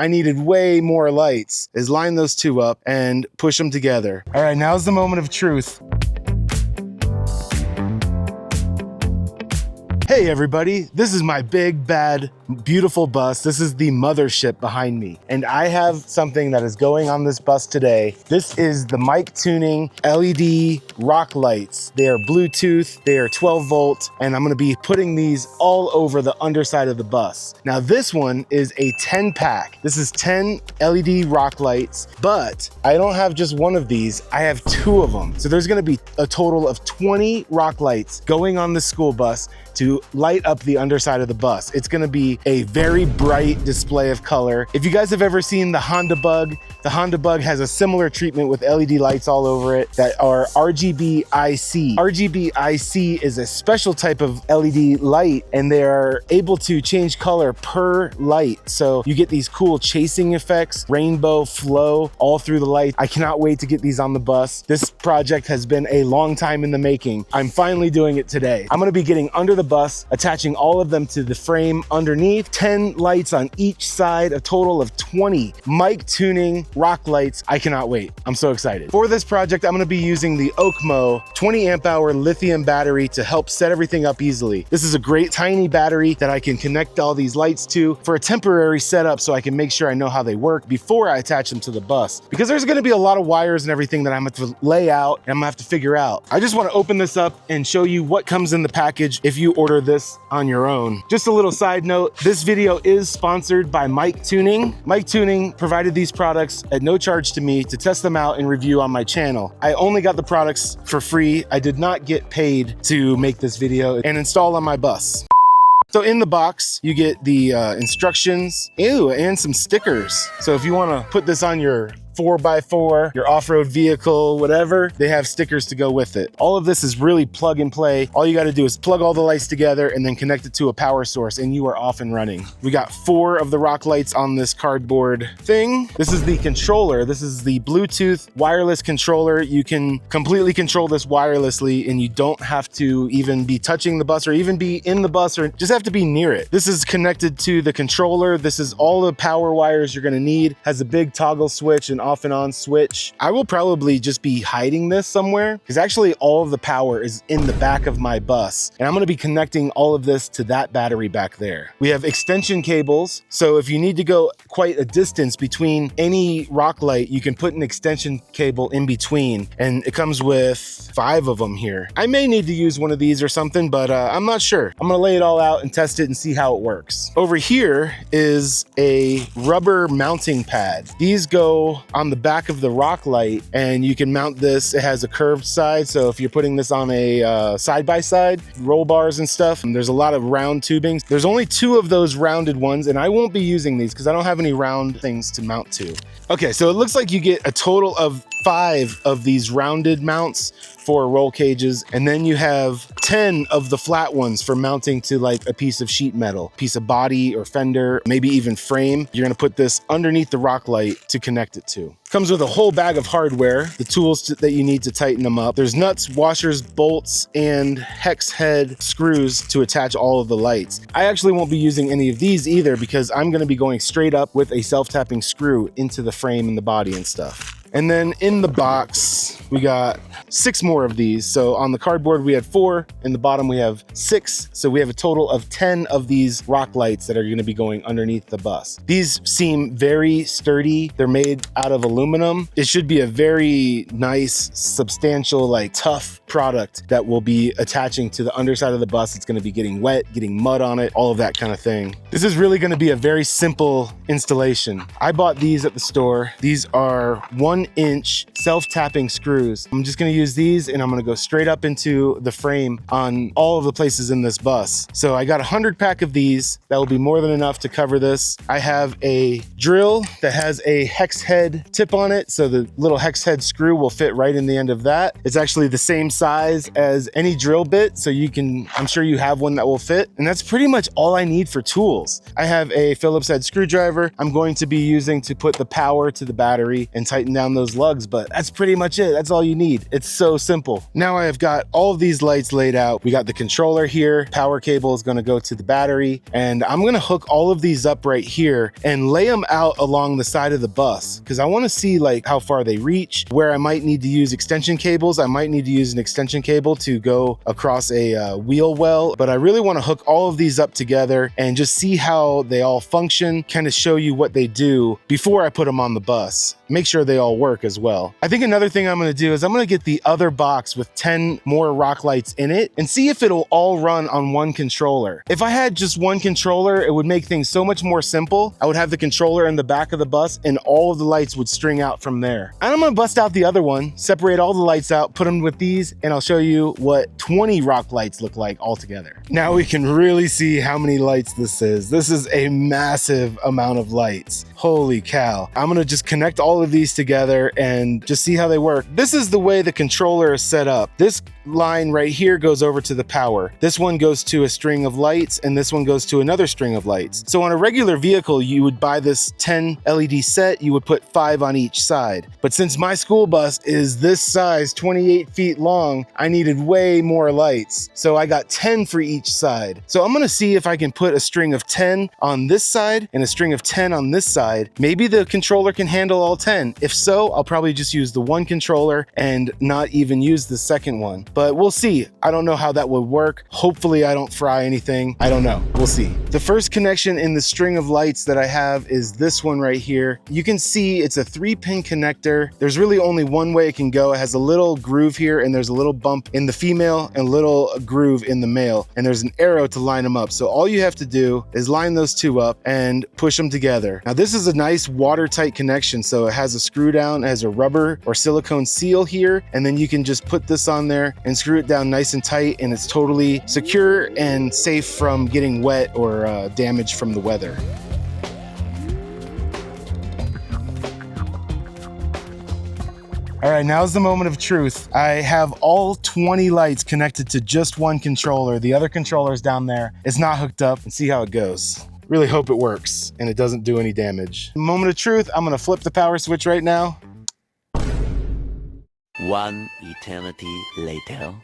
I needed way more lights, is line those two up and push them together. All right, now's the moment of truth. Hey everybody, this is my big, bad, beautiful bus. This is the mothership behind me. And I have something that is going on this bus today. This is the mic tuning LED rock lights. They are Bluetooth, they are 12 volt, and I'm gonna be putting these all over the underside of the bus. Now this one is a 10 pack. This is 10 LED rock lights, but I don't have just one of these, I have two of them. So there's gonna be a total of 20 rock lights going on the school bus to light up the underside of the bus. It's gonna be a very bright display of color. If you guys have ever seen the Honda Bug has a similar treatment with LED lights all over it that are RGB IC. RGB IC is a special type of LED light, and they are able to change color per light. So you get these cool chasing effects, rainbow flow all through the light. I cannot wait to get these on the bus. This project has been a long time in the making. I'm finally doing it today. I'm gonna be getting under the bus, attaching all of them to the frame underneath, 10 lights on each side, a total of 20 mic tuning rock lights. I cannot wait. I'm so excited. For this project, I'm gonna be using the Okmo 20 amp hour lithium battery to help set everything up easily. This is a great tiny battery that I can connect all these lights to for a temporary setup so I can make sure I know how they work before I attach them to the bus. Because there's gonna be a lot of wires and everything that I'm gonna have to lay out and I'm gonna have to figure out. I just wanna open this up and show you what comes in the package if you order this on your own. Just a little side note, this video is sponsored by Mic Tuning. Mic Tuning provided these products at no charge to me to test them out and review on my channel. I only got the products for free. I did not get paid to make this video and install on my bus. So in the box, you get the instructions, and some stickers. So if you wanna put this on your 4x4, your off-road vehicle, whatever, they have stickers to go with it. All of this is really plug and play. All you gotta do is plug all the lights together and then connect it to a power source and you are off and running. We got 4 of the rock lights on this cardboard thing. This is the controller. This is the Bluetooth wireless controller. You can completely control this wirelessly and you don't have to even be touching the bus or even be in the bus, or just have to be near it. This is connected to the controller. This is all the power wires you're gonna need. Has a big toggle switch and off and on switch. I will probably just be hiding this somewhere because actually all of the power is in the back of my bus, and I'm going to be connecting all of this to that battery back there. We have extension cables, so if you need to go quite a distance between any rock light, you can put an extension cable in between, and it comes with 5 of them here. I may need to use one of these or something, but I'm not sure. I'm gonna lay it all out and test it and see how it works. Over here is a rubber mounting pad. These go on the back of the rock light, and you can mount this. It has a curved side, so if you're putting this on a side-by-side, roll bars and stuff, and there's a lot of round tubing. There's only 2 of those rounded ones, and I won't be using these because I don't have any round things to mount to. Okay, so it looks like you get a total of 5 of these rounded mounts for roll cages, and then you have 10 of the flat ones for mounting to like a piece of sheet metal, piece of body or fender, maybe even frame. You're gonna put this underneath the rock light to connect it to. Comes with a whole bag of hardware, the tools that you need to tighten them up. There's nuts, washers, bolts, and hex head screws to attach all of the lights. I actually won't be using any of these either because I'm gonna be going straight up with a self-tapping screw into the frame and the body and stuff. And then in the box, we got 6 more of these. So on the cardboard, we had 4. In the bottom, we have 6. So we have a total of 10 of these rock lights that are gonna be going underneath the bus. These seem very sturdy. They're made out of aluminum. It should be a very nice, substantial, like tough product that will be attaching to the underside of the bus. It's gonna be getting wet, getting mud on it, all of that kind of thing. This is really gonna be a very simple installation. I bought these at the store. These are 1-inch self-tapping screws. I'm just gonna use these and I'm gonna go straight up into the frame on all of the places in this bus. So I got 100 pack of these. That will be more than enough to cover this. I have a drill that has a hex head tip on it. So the little hex head screw will fit right in the end of that. It's actually the same size as any drill bit. So you can, I'm sure you have one that will fit. And that's pretty much all I need for tools. I have a Phillips head screwdriver I'm going to be using to put the power to the battery and tighten down around those lugs, but that's pretty much it. That's all you need. It's so simple. Now I have got all of these lights laid out. We got the controller here. Power cable is gonna go to the battery, and I'm gonna hook all of these up right here and lay them out along the side of the bus because I wanna see like how far they reach, where I might need to use extension cables. I might need to use an extension cable to go across a wheel well, but I really wanna hook all of these up together and just see how they all function, kind of show you what they do before I put them on the bus. Make sure they all work as well. I think another thing I'm gonna do is I'm gonna get the other box with 10 more rock lights in it and see if it'll all run on one controller. If I had just one controller, it would make things so much more simple. I would have the controller in the back of the bus and all of the lights would string out from there. And I'm gonna bust out the other one, separate all the lights out, put them with these, and I'll show you what 20 rock lights look like all together. Now we can really see how many lights this is. This is a massive amount of lights. Holy cow. I'm gonna just connect all of these together and just see how they work. This is the way the controller is set up. This line right here goes over to the power. This one goes to a string of lights, and this one goes to another string of lights. So on a regular vehicle, you would buy this 10 LED set, you would put 5 on each side. But since my school bus is this size, 28 feet long, I needed way more lights. So I got 10 for each side. So I'm gonna see if I can put a string of 10 on this side and a string of 10 on this side. Maybe the controller can handle all 10. If so, I'll probably just use the one controller and not even use the second one. But we'll see. I don't know how that would work. Hopefully I don't fry anything. I don't know. We'll see. The first connection in the string of lights that I have is this one right here. You can see it's a 3-pin connector. There's really only one way it can go. It has a little groove here, and there's a little bump in the female and a little groove in the male, and there's an arrow to line them up. So all you have to do is line those two up and push them together. Now this is a nice watertight connection, so it has a screw down, it has a rubber or silicone seal here, and then you can just put this on there and screw it down nice and tight, and it's totally secure and safe from getting wet or damage from the weather. All right, now's the moment of truth. I have all 20 lights connected to just one controller. The other controller's down there. It's not hooked up, and see how it goes. Really hope it works and it doesn't do any damage. Moment of truth, I'm gonna flip the power switch right now. One eternity later.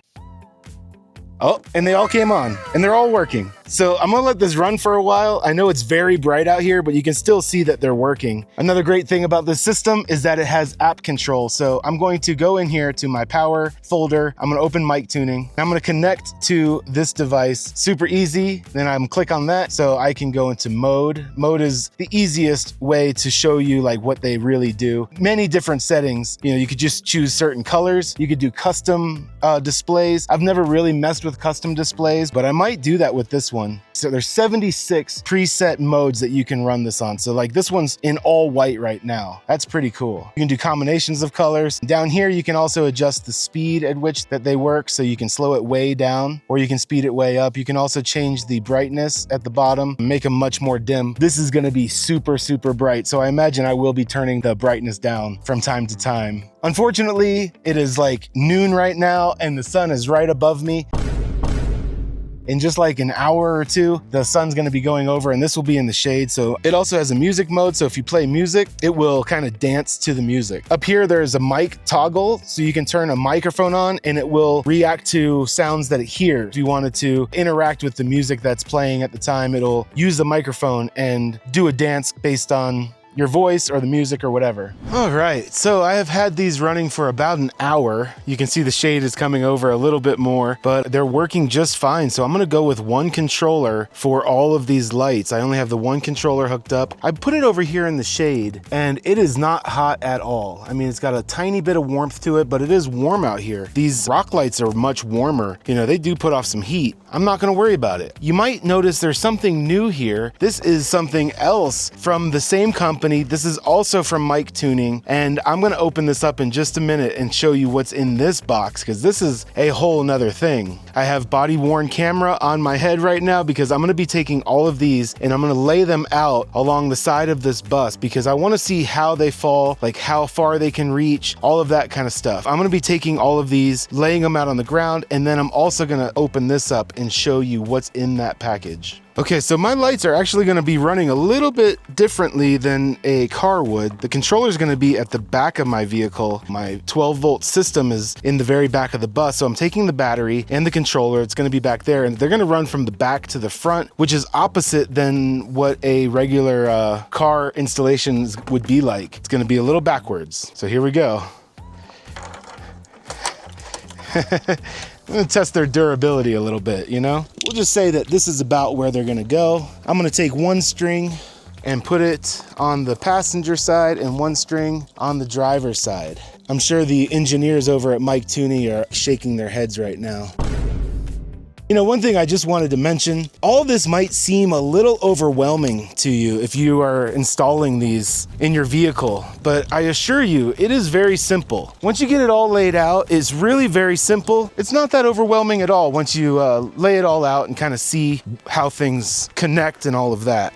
Oh, and they all came on, and they're all working. So I'm gonna let this run for a while. I know it's very bright out here, but you can still see that they're working. Another great thing about this system is that it has app control. So I'm going to go in here to my power folder. I'm gonna open mic tuning. I'm gonna connect to this device. Super easy. Then I'm click on that so I can go into mode. Mode is the easiest way to show you like what they really do. Many different settings. You know, you could just choose certain colors. You could do custom displays. I've never really messed with custom displays, but I might do that with this one. So there's 76 preset modes that you can run this on. So like this one's in all white right now. That's pretty cool. You can do combinations of colors. Down here, you can also adjust the speed at which that they work. So you can slow it way down or you can speed it way up. You can also change the brightness at the bottom, make them much more dim. This is gonna be super, super bright. So I imagine I will be turning the brightness down from time to time. Unfortunately, it is like noon right now and the sun is right above me. In just like an hour or two, the sun's gonna be going over and this will be in the shade. So it also has a music mode. So if you play music, it will kind of dance to the music. Up here, there's a mic toggle. So you can turn a microphone on and it will react to sounds that it hears. If you wanted to interact with the music that's playing at the time, it'll use the microphone and do a dance based on your voice or the music or whatever. All right, so I have had these running for about an hour. You can see the shade is coming over a little bit more, but they're working just fine. So I'm gonna go with one controller for all of these lights. I only have the one controller hooked up. I put it over here in the shade and it is not hot at all. I mean, it's got a tiny bit of warmth to it, but it is warm out here. These rock lights are much warmer. You know, they do put off some heat. I'm not gonna worry about it. You might notice there's something new here. This is something else from the same company. This is also from Mic Tuning, and I'm gonna open this up in just a minute and show you what's in this box, because this is a whole nother thing. I have body worn camera on my head right now because I'm gonna be taking all of these and I'm gonna lay them out along the side of this bus because I wanna see how they fall, like how far they can reach, all of that kind of stuff. I'm gonna be taking all of these, laying them out on the ground, and then I'm also gonna open this up and show you what's in that package. Okay, so my lights are actually gonna be running a little bit differently than a car would. The controller is gonna be at the back of my vehicle. My 12-volt system is in the very back of the bus, so I'm taking the battery and the controller, it's gonna be back there, and they're gonna run from the back to the front, which is opposite than what a regular car installation would be like. It's gonna be a little backwards. So here we go. I'm gonna test their durability a little bit, you know? We'll just say that this is about where they're gonna go. I'm gonna take one string and put it on the passenger side and one string on the driver's side. I'm sure the engineers over at Mike Tooney are shaking their heads right now. You know, one thing I just wanted to mention, all this might seem a little overwhelming to you if you are installing these in your vehicle, but I assure you, it is very simple. Once you get it all laid out, it's really very simple. It's not that overwhelming at all once you lay it all out and kind of see how things connect and all of that.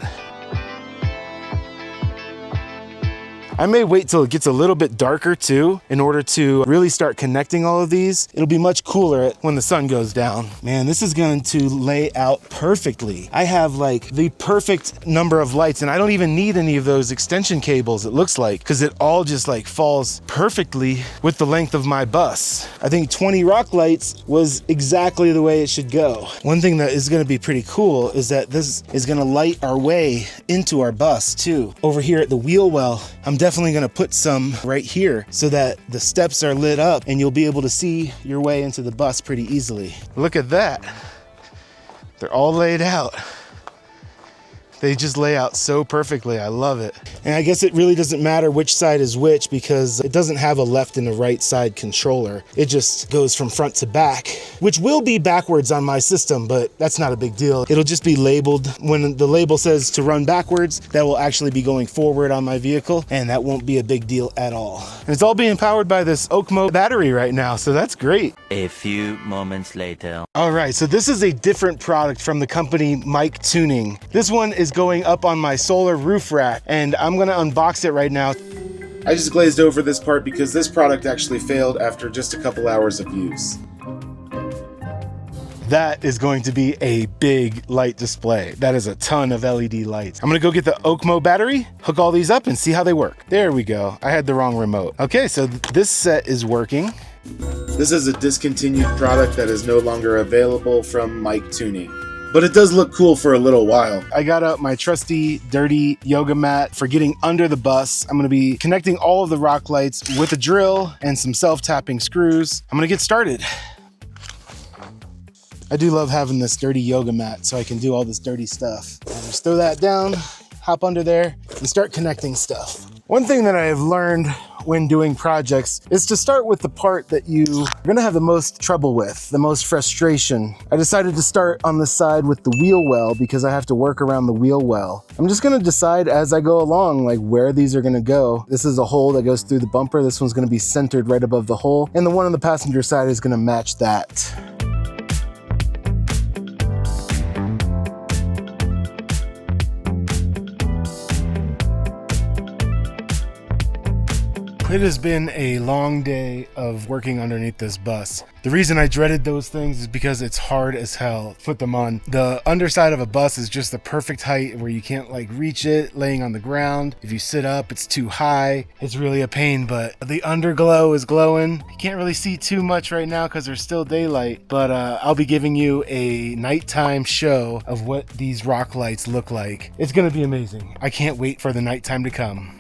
I may wait till it gets a little bit darker too, in order to really start connecting all of these. It'll be much cooler when the sun goes down. Man, this is going to lay out perfectly. I have like the perfect number of lights, and I don't even need any of those extension cables, it looks like, because it all just like falls perfectly with the length of my bus. I think 20 rock lights was exactly the way it should go. One thing that is going to be pretty cool is that this is going to light our way into our bus too. Over here at the wheel well, I'm definitely gonna put some right here so that the steps are lit up and you'll be able to see your way into the bus pretty easily. Look at that. They're all laid out. They just lay out so perfectly. I love it. And I guess it really doesn't matter which side is which because it doesn't have a left and a right side controller. It just goes from front to back, which will be backwards on my system, but that's not a big deal. It'll just be labeled. When the label says to run backwards, that will actually be going forward on my vehicle, and that won't be a big deal at all. And it's all being powered by this Okmo battery right now, so that's great. A few moments later. All right, so this is a different product from the company Mike Tuning. This one is going up on my solar roof rack, and I'm gonna unbox it right now. I just glazed over this part because this product actually failed after just a couple hours of use. That is going to be a big light display. That is a ton of LED lights. I'm gonna go get the Okmo battery, hook all these up and see how they work. There we go. I had the wrong remote. Okay, so this set is working. This is a discontinued product that is no longer available from Mike Tuning, but it does look cool for a little while. I got out my trusty, dirty yoga mat for getting under the bus. I'm gonna be connecting all of the rock lights with a drill and some self-tapping screws. I'm gonna get started. I do love having this dirty yoga mat so I can do all this dirty stuff. I'll just throw that down, hop under there, and start connecting stuff. One thing that I have learned when doing projects is to start with the part that you're gonna have the most trouble with, the most frustration. I decided to start on the side with the wheel well because I have to work around the wheel well. I'm just gonna decide as I go along like where these are gonna go. This is a hole that goes through the bumper. This one's gonna be centered right above the hole, and the one on the passenger side is gonna match that. It has been a long day of working underneath this bus. The reason I dreaded those things is because it's hard as hell to put them on. The underside of a bus is just the perfect height where you can't like reach it laying on the ground. If you sit up, it's too high. It's really a pain, but the underglow is glowing. You can't really see too much right now because there's still daylight, but I'll be giving you a nighttime show of what these rock lights look like. It's gonna be amazing. I can't wait for the nighttime to come.